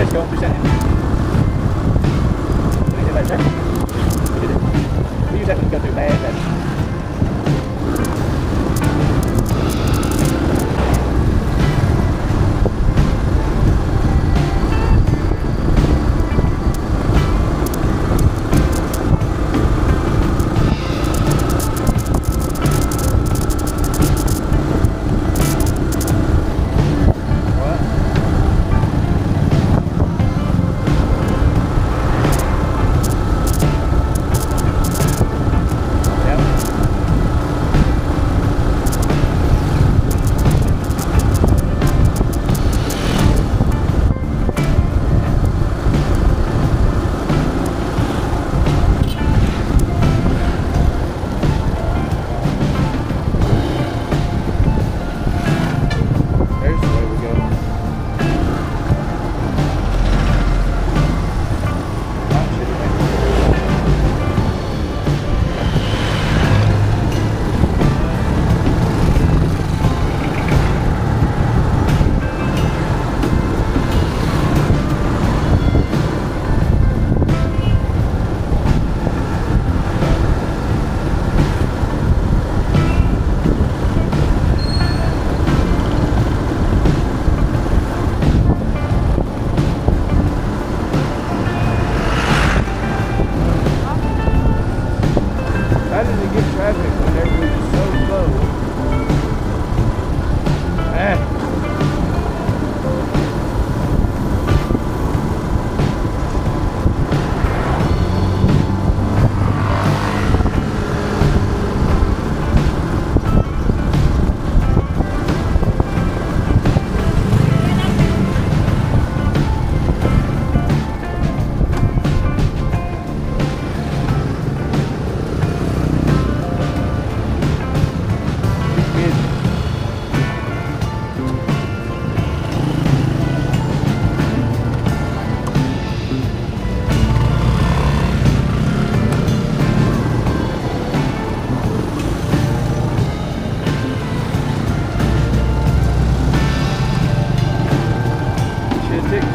let's go. We send it. Let me right there. We use that to go through bad.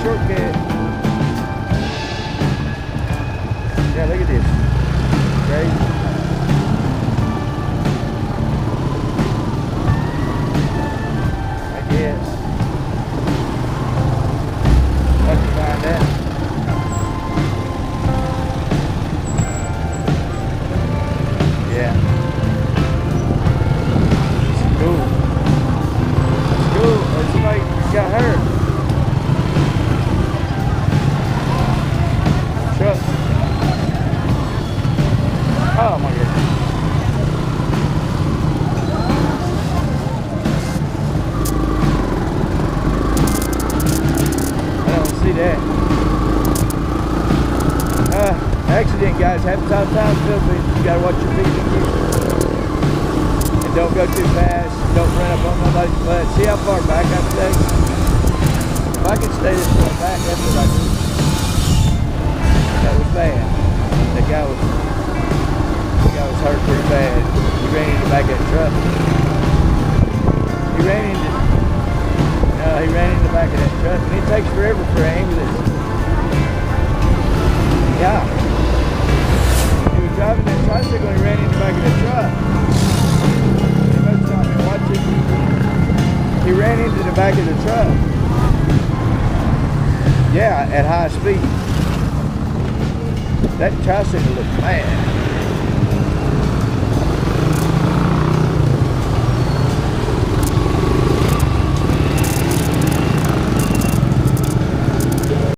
Shortcut. Yeah, look at this. Crazy. I guess. Let's find out. Yeah. It's cool. It's cool. It's like you got hurt. Oh my goodness. I don't see that. Accident, guys. Happens all the time. You gotta watch your feet. And don't go too fast. Don't run up on nobody's butt. See how far back I stay? If I can stay this far back, that's what I do. That was bad. That guy was hurt pretty bad. He ran in the back of that truck. He ran in the back of that truck, and it takes forever for an ambulance. Yeah. He was driving that tricycle and he ran in the back of the truck. He must not been watching. He ran into the back of the truck. Yeah, at high speed. That tricycle looked bad.